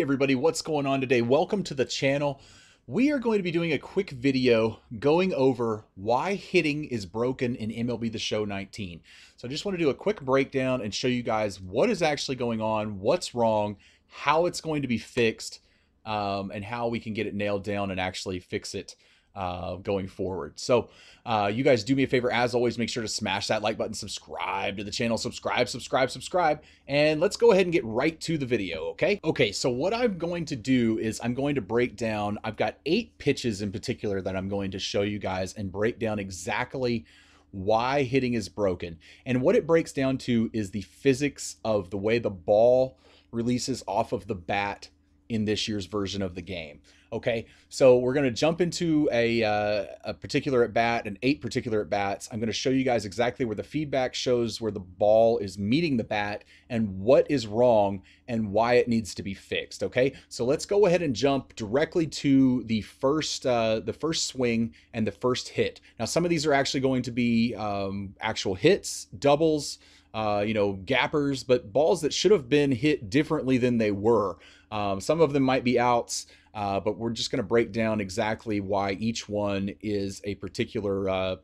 everybody, what's going on today? Welcome to the channel. We are going to be doing a quick video going over why hitting is broken in MLB The Show 19. So I just want to do a quick breakdown and show you guys what is actually going on, what's wrong, how it's going to be fixed, and how we can get it nailed down and actually fix it going forward. So you guys do me a favor, as always, make sure to smash that like button, subscribe to the channel, subscribe, and let's go ahead and get right to the video. Okay, so what I'm going to do is I'm going to break down, I've got 8 pitches in particular that I'm going to show you guys and break down exactly why hitting is broken. And what it breaks down to is the physics of the way the ball releases off of the bat in this year's version of the game. Okay, so we're going to jump into a particular at bat and 8 particular at bats. I'm going to show you guys exactly where the feedback shows where the ball is meeting the bat and what is wrong and why it needs to be fixed. Okay, so let's go ahead and jump directly to the first swing and the first hit. Now, some of these are actually going to be actual hits, doubles, gappers, but balls that should have been hit differently than they were. Some of them might be outs, but we're just going to break down exactly why each one is a particular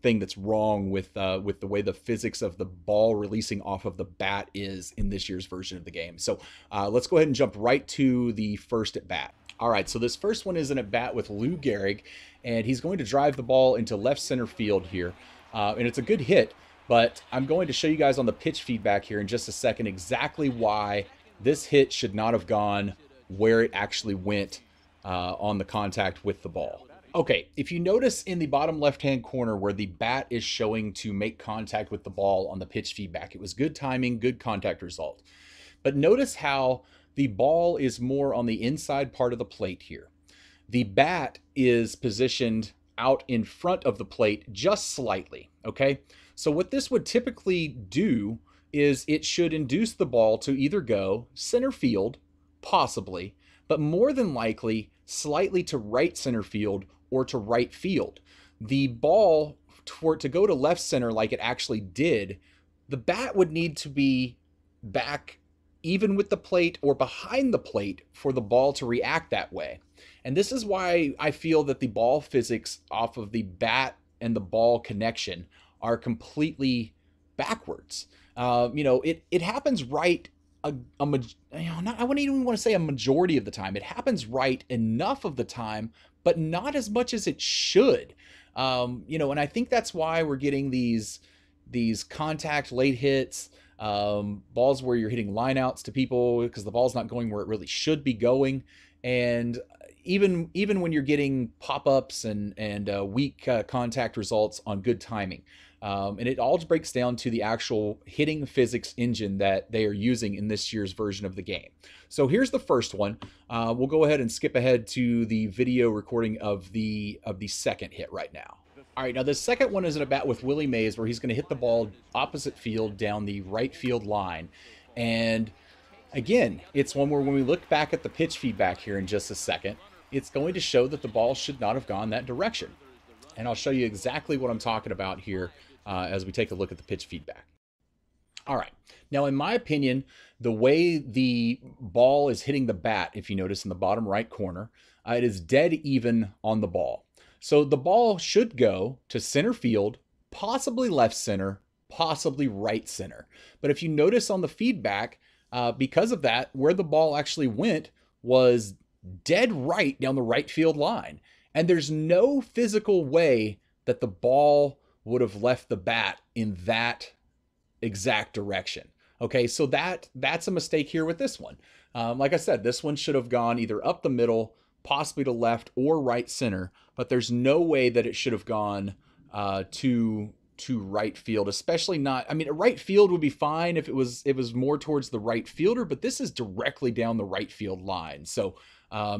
thing that's wrong with the way the physics of the ball releasing off of the bat is in this year's version of the game. So let's go ahead and jump right to the first at bat. All right, so this first one is an at bat with Lou Gehrig, and he's going to drive the ball into left center field here, and it's a good hit. But I'm going to show you guys on the pitch feedback here in just a second exactly why this hit should not have gone where it actually went on the contact with the ball. Okay, if you notice in the bottom left-hand corner where the bat is showing to make contact with the ball on the pitch feedback, it was good timing, good contact result. But notice how the ball is more on the inside part of the plate here. The bat is positioned out in front of the plate just slightly, okay? So what this would typically do is it should induce the ball to either go center field, possibly, but more than likely slightly to right center field or to right field. The ball, for it to go to left center like it actually did, the bat would need to be back even with the plate or behind the plate for the ball to react that way. And this is why I feel that the ball physics off of the bat and the ball connection are completely backwards. It happens right I wouldn't even want to say a majority of the time. It happens right enough of the time, but not as much as it should. And I think that's why we're getting these contact late hits, balls where you're hitting lineouts to people because the ball's not going where it really should be going. And even when you're getting pop-ups and weak contact results on good timing. And it all breaks down to the actual hitting physics engine that they are using in this year's version of the game. So here's the first one. We'll go ahead and skip ahead to the video recording of the second hit right now. All right, now the second one is an at bat with Willie Mays where he's going to hit the ball opposite field down the right field line. And again, it's one where when we look back at the pitch feedback here in just a second, it's going to show that the ball should not have gone that direction. And I'll show you exactly what I'm talking about here as we take a look at the pitch feedback. All right, now in my opinion, the way the ball is hitting the bat, if you notice in the bottom right corner, it is dead even on the ball. So the ball should go to center field, possibly left center, possibly right center. But if you notice on the feedback, because of that, where the ball actually went was dead right down the right field line. And there's no physical way that the ball would have left the bat in that exact direction. Okay, so that's a mistake here with this one. Like I said, this one should have gone either up the middle, possibly to left or right center, but there's no way that it should have gone to right field, especially not, I mean, a right field would be fine if it was more towards the right fielder, but this is directly down the right field line. So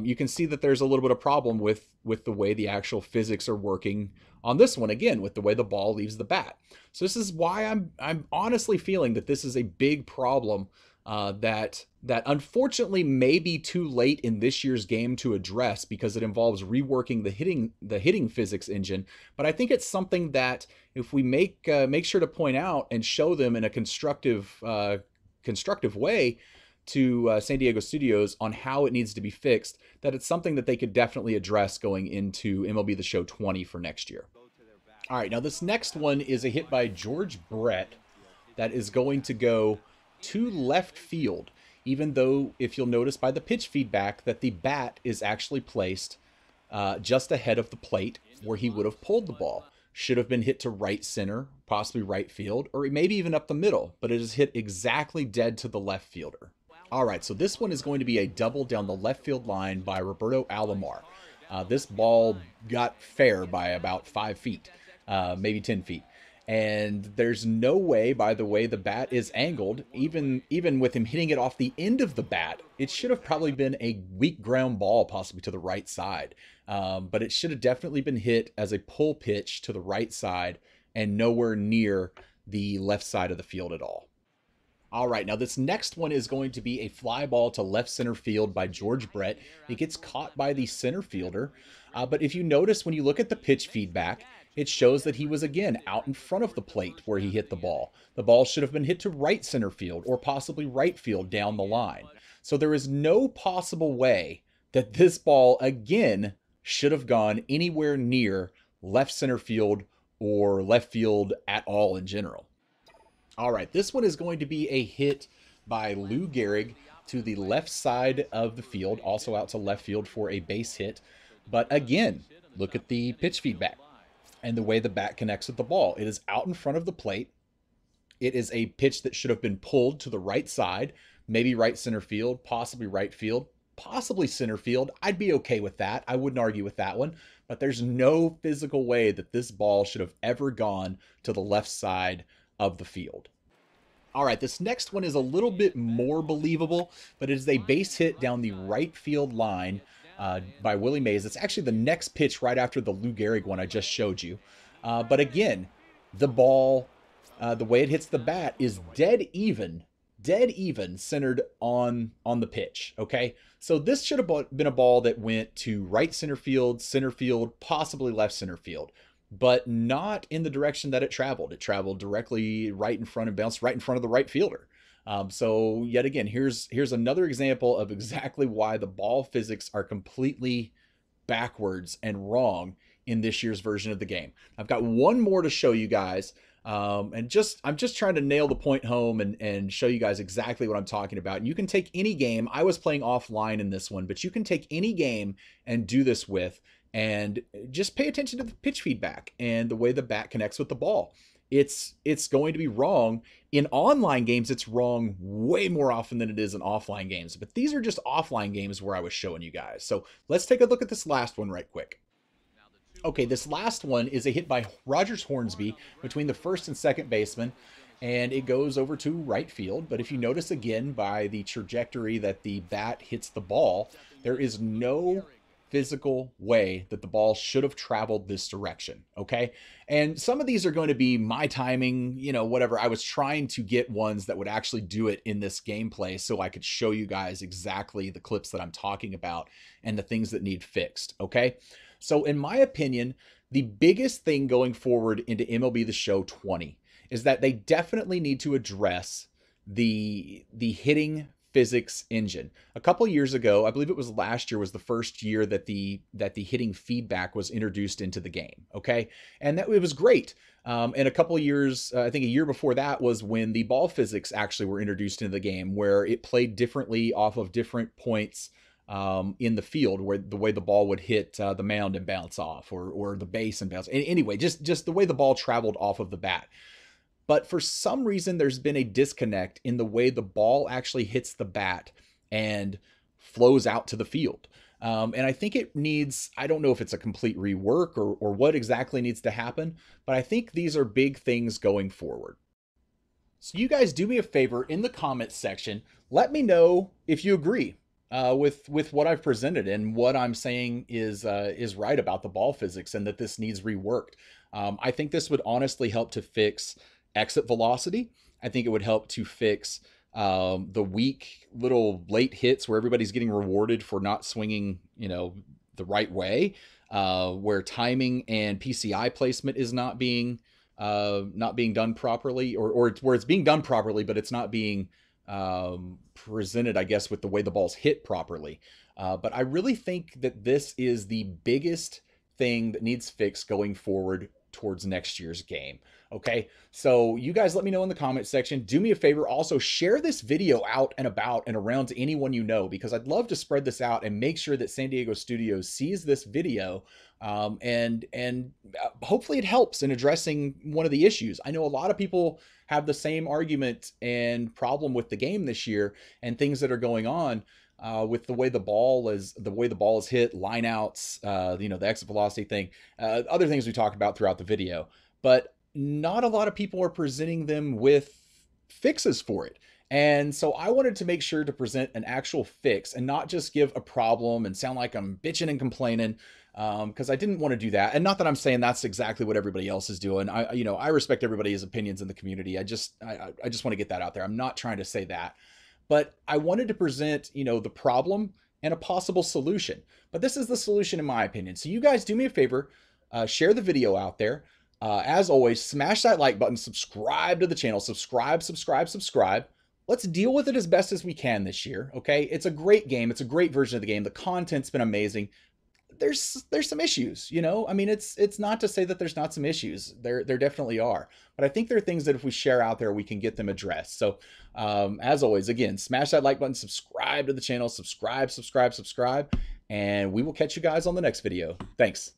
you can see that there's a little bit of problem with the way the actual physics are working on this one, again, with the way the ball leaves the bat. So this is why I'm honestly feeling that this is a big problem that unfortunately may be too late in this year's game to address because it involves reworking the hitting physics engine. But I think it's something that if we make sure to point out and show them in a constructive way, to San Diego Studios on how it needs to be fixed, that it's something that they could definitely address going into MLB The Show 20 for next year. All right, now this next one is a hit by George Brett that is going to go to left field, even though if you'll notice by the pitch feedback that the bat is actually placed just ahead of the plate where he would have pulled the ball. Should have been hit to right center, possibly right field, or maybe even up the middle, but it is hit exactly dead to the left fielder. All right, so this one is going to be a double down the left field line by Roberto Alomar. This ball got fair by about 5 feet, maybe 10 feet. And there's no way, by the way the bat is angled, even with him hitting it off the end of the bat, it should have probably been a weak ground ball, possibly to the right side. But it should have definitely been hit as a pull pitch to the right side and nowhere near the left side of the field at all. All right, now this next one is going to be a fly ball to left center field by George Brett. It gets caught by the center fielder. But if you notice, when you look at the pitch feedback, it shows that he was, again, out in front of the plate where he hit the ball. The ball should have been hit to right center field or possibly right field down the line. So there is no possible way that this ball, again, should have gone anywhere near left center field or left field at all in general. All right, this one is going to be a hit by Lou Gehrig to the left side of the field, also out to left field for a base hit. But again, look at the pitch feedback and the way the bat connects with the ball. It is out in front of the plate. It is a pitch that should have been pulled to the right side, maybe right center field, possibly right field, possibly center field. I'd be okay with that. I wouldn't argue with that one, but there's no physical way that this ball should have ever gone to the left side of the field. All right, this next one is a little bit more believable, but it is a base hit down the right field line by Willie Mays. It's actually the next pitch right after the Lou Gehrig one I just showed you. But again, the ball, the way it hits the bat is dead even centered on the pitch, okay? So this should have been a ball that went to right center field, possibly left center field, but not in the direction that it traveled. It traveled directly right in front and bounced right in front of the right fielder. So yet again, here's another example of exactly why the ball physics are completely backwards and wrong in this year's version of the game. I've got one more to show you guys. I'm just trying to nail the point home and show you guys exactly what I'm talking about. And you can take any game. I was playing offline in this one, but you can take any game and do this with, and just pay attention to the pitch feedback and the way the bat connects with the ball. It's going to be wrong. In online games, it's wrong way more often than it is in offline games. But these are just offline games where I was showing you guys. So let's take a look at this last one right quick. Okay, this last one is a hit by Rogers Hornsby between the first and second baseman, and it goes over to right field. But if you notice again by the trajectory that the bat hits the ball, there is no physical way that the ball should have traveled this direction, okay? And some of these are going to be my timing, you know, whatever. I was trying to get ones that would actually do it in this gameplay so I could show you guys exactly the clips that I'm talking about and the things that need fixed, okay? So in my opinion, the biggest thing going forward into MLB The Show 20 is that they definitely need to address the hitting physics engine. A couple years ago, I believe it was last year, was the first year that the hitting feedback was introduced into the game, okay? And that it was great. And a couple of years, I think a year before that was when the ball physics actually were introduced into the game, where it played differently off of different points in the field, where the way the ball would hit the mound and bounce off, or the base and bounce. Anyway, just the way the ball traveled off of the bat. But for some reason, there's been a disconnect in the way the ball actually hits the bat and flows out to the field. And I think it needs, I don't know if it's a complete rework or what exactly needs to happen, but I think these are big things going forward. So you guys do me a favor in the comments section. Let me know if you agree with what I've presented and what I'm saying is right about the ball physics and that this needs reworked. I think this would honestly help to fix exit velocity. I think it would help to fix the weak little late hits where everybody's getting rewarded for not swinging, you know, the right way, where timing and PCI placement is not being done properly, or where it's being done properly, but it's not being presented, I guess, with the way the ball's hit properly. But I really think that this is the biggest thing that needs fixed going forward towards next year's game. Okay, so you guys let me know in the comment section. Do me a favor, also share this video out and about and around to anyone you know, because I'd love to spread this out and make sure that San Diego Studios sees this video, and hopefully it helps in addressing one of the issues. I know a lot of people have the same argument and problem with the game this year and things that are going on. With the way the ball is hit, lineouts, the exit velocity thing, other things we talked about throughout the video, but not a lot of people are presenting them with fixes for it. And so I wanted to make sure to present an actual fix and not just give a problem and sound like I'm bitching and complaining, because I didn't want to do that. And not that I'm saying that's exactly what everybody else is doing. I respect everybody's opinions in the community. I just want to get that out there. I'm not trying to say that. But I wanted to present, the problem and a possible solution. But this is the solution in my opinion. So you guys do me a favor, share the video out there. As always, smash that like button, subscribe to the channel, subscribe. Let's deal with it as best as we can this year, okay? It's a great game. It's a great version of the game. The content's been amazing. There's some issues, I mean, it's not to say that there's not some issues. There definitely are, but I think there are things that if we share out there, we can get them addressed. So as always, again, smash that like button, subscribe to the channel, subscribe, and we will catch you guys on the next video. Thanks.